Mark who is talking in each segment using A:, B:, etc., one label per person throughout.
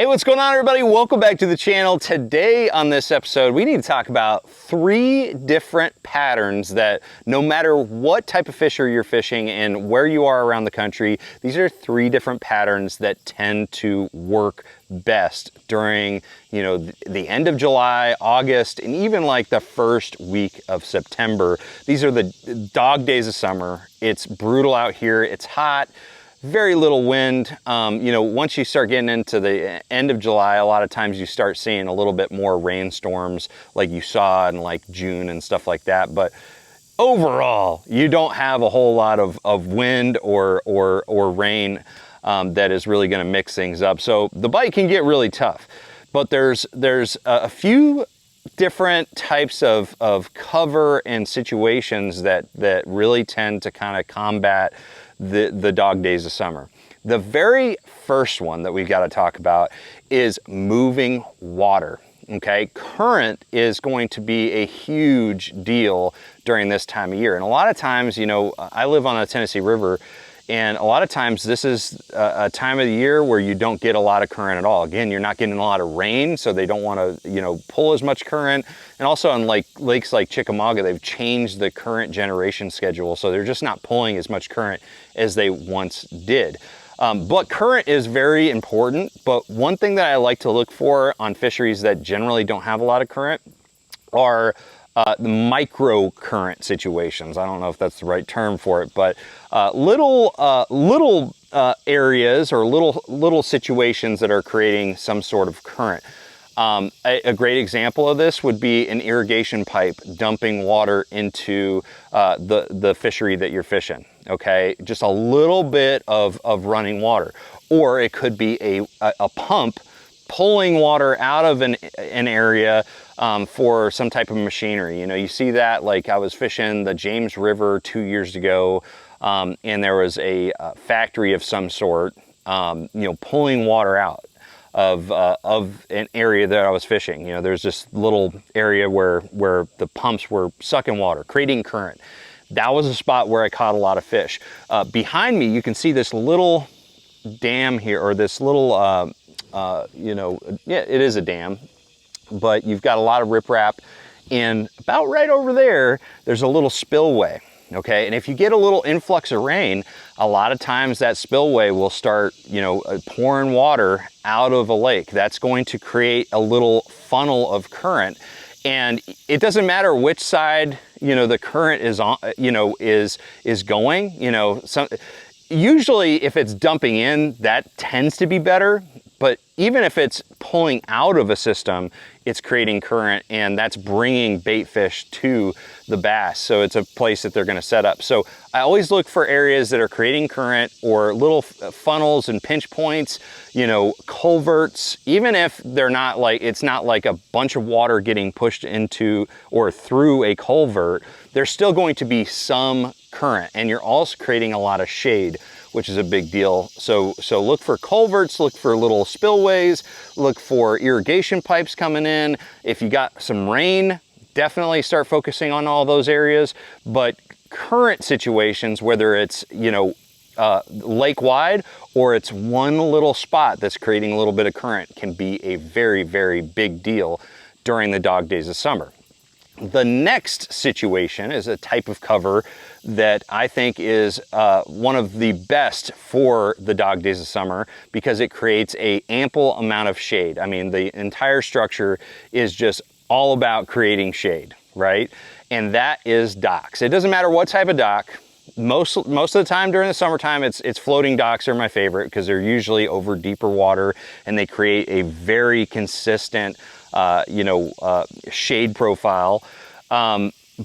A: Hey, what's going on, everybody? Welcome back to the channel. Today on this episode, we need to talk about 3 different patterns that no matter what type of fishery you're fishing and where you are around the country, these are 3 different patterns that tend to work best during, the end of July, August, and even like the first week of September. These are the dog days of summer. It's brutal out here. It's hot. Very little wind. Once you start getting into the end of July, a lot of times you start seeing a little bit more rainstorms like you saw in like June and stuff like that. But overall, you don't have a whole lot of wind or rain that is really going to mix things up. So the bite can get really tough. But there's a few different types of cover and situations that really tend to kind of combat the dog days of summer. The very first one that we've got to talk about is moving water. Okay, current is going to be a huge deal during this time of year. And a lot of times, I live on the Tennessee River, and a lot of times this is a time of the year where you don't get a lot of current at all. Again, you're not getting a lot of rain, so they don't want to, pull as much current. And also on lakes like Chickamauga, they've changed the current generation schedule, so they're just not pulling as much current as they once did. But current is very important. But one thing that I like to look for on fisheries that generally don't have a lot of current are the micro current situations. I don't know if that's the right term for it, but little areas or little situations that are creating some sort of current. A great example of this would be an irrigation pipe dumping water into the fishery that you're fishing. Okay, just a little bit of running water, or it could be a pump pulling water out of an area for some type of machinery. You see that, like I was fishing the James River 2 years ago, and there was a factory of some sort, pulling water out of an area that I was fishing. There's this little area where the pumps were sucking water, creating current. That was a spot where I caught a lot of fish. Behind me, you can see this little dam here, or this little, it is a dam, but you've got a lot of riprap, and about right over there, there's a little spillway. Okay, and if you get a little influx of rain, a lot of times that spillway will start, pouring water out of a lake. That's going to create a little funnel of current. And it doesn't matter which side, the current is on, is going, usually if it's dumping in, that tends to be better. But even if it's pulling out of a system, it's creating current, and that's bringing bait fish to the bass. So it's a place that they're going to set up. So I always look for areas that are creating current, or little funnels and pinch points, culverts. Even if they're not it's not like a bunch of water getting pushed into or through a culvert, there's still going to be some current, and you're also creating a lot of shade, which is a big deal. So look for culverts, look for little spillways, look for irrigation pipes coming in. If you got some rain, definitely start focusing on all those areas. But current situations, whether it's, lake wide, or it's one little spot that's creating a little bit of current, can be a very, very big deal during the dog days of summer. The next situation is a type of cover that I think is one of the best for the dog days of summer, because it creates an ample amount of shade. I mean, the entire structure is just all about creating shade, right? And that is docks. It doesn't matter what type of dock. Most of the time during the summertime, it's floating docks are my favorite, because they're usually over deeper water, and they create a very consistent shade profile.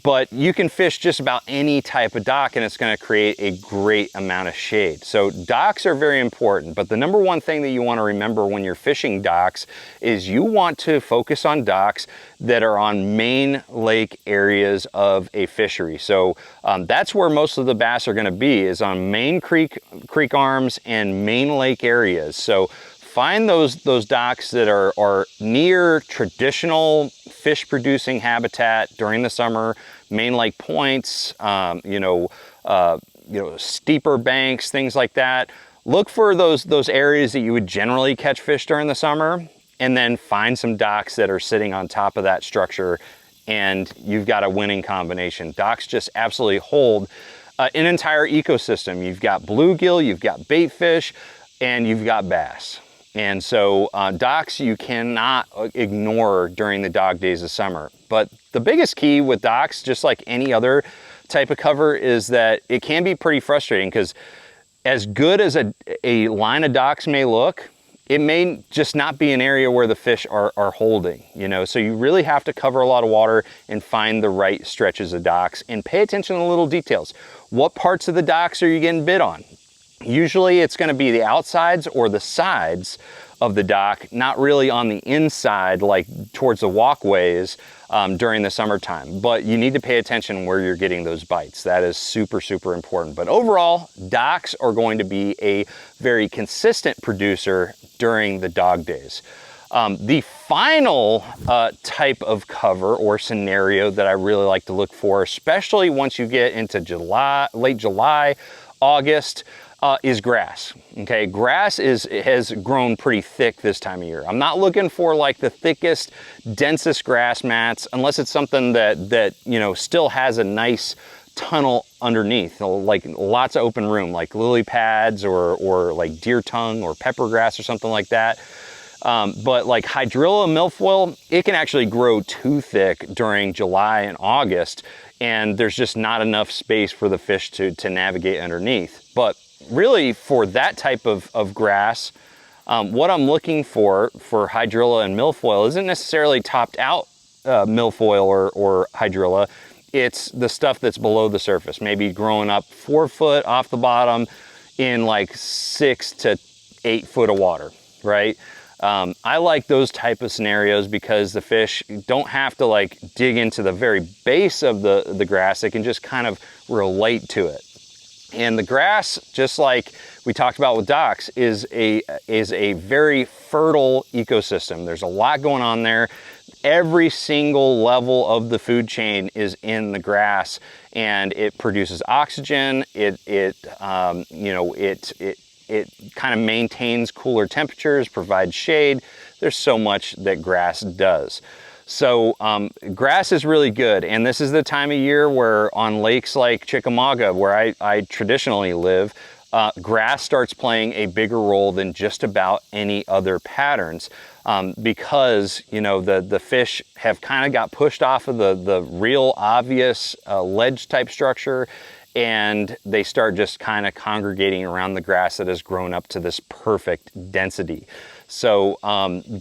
A: But you can fish just about any type of dock, and it's going to create a great amount of shade. So docks are very important, but the number one thing that you want to remember when you're fishing docks is you want to focus on docks that are on main lake areas of a fishery. So that's where most of the bass are going to be, is on main creek arms and main lake areas. So find those docks that are near traditional fish producing habitat during the summer, main lake points, steeper banks, things like that. look for those areas that you would generally catch fish during the summer, and then find some docks that are sitting on top of that structure, and you've got a winning combination. Docks just absolutely hold an entire ecosystem. You've got bluegill, you've got bait fish, and you've got bass. And so docks you cannot ignore during the dog days of summer. But the biggest key with docks, just like any other type of cover, is that it can be pretty frustrating, because as good as a line of docks may look, it may just not be an area where the fish are holding, you know? So you really have to cover a lot of water and find the right stretches of docks, and pay attention to the little details. What parts of the docks are you getting bit on? Usually it's gonna be the outsides or the sides of the dock, not really on the inside, like towards the walkways during the summertime. But you need to pay attention where you're getting those bites. That is super, super important. But overall, docks are going to be a very consistent producer during the dog days. The final type of cover or scenario that I really like to look for, especially once you get into late July, August, is grass. Okay, grass has grown pretty thick this time of year. I'm not looking for like the thickest, densest grass mats, unless it's something that you know still has a nice tunnel underneath, like lots of open room, like lily pads or like deer tongue or pepper grass or something like that. But like hydrilla milfoil, it can actually grow too thick during July and August, and there's just not enough space for the fish to navigate underneath. But really, for that type of grass, what I'm looking for hydrilla and milfoil isn't necessarily topped out milfoil or hydrilla. It's the stuff that's below the surface, maybe growing up 4 foot off the bottom in like 6 to 8 foot of water, right? I like those type of scenarios because the fish don't have to like dig into the very base of the grass. They can just kind of relate to it. And the grass, just like we talked about with docks, is a very fertile ecosystem. There's a lot going on there. Every single level of the food chain is in the grass, and it produces oxygen. It kind of maintains cooler temperatures, provides shade. There's so much that grass does. So grass is really good, and this is the time of year where on lakes like Chickamauga, where I traditionally live, grass starts playing a bigger role than just about any other patterns, because you know the fish have kind of got pushed off of the real obvious ledge type structure, and they start just kind of congregating around the grass that has grown up to this perfect density. So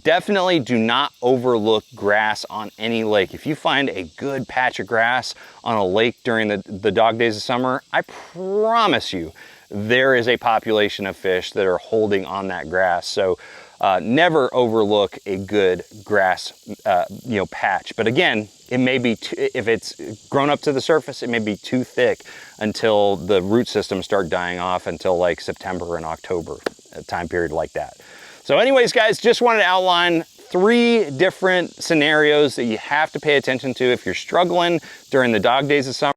A: definitely do not overlook grass on any lake. If you find a good patch of grass on a lake during the dog days of summer, I promise you there is a population of fish that are holding on that grass. So never overlook a good grass patch. But again, it may be if it's grown up to the surface, it may be too thick until the root systems start dying off, until like September and October, a time period like that. So anyways, guys, just wanted to outline 3 different scenarios that you have to pay attention to if you're struggling during the dog days of summer.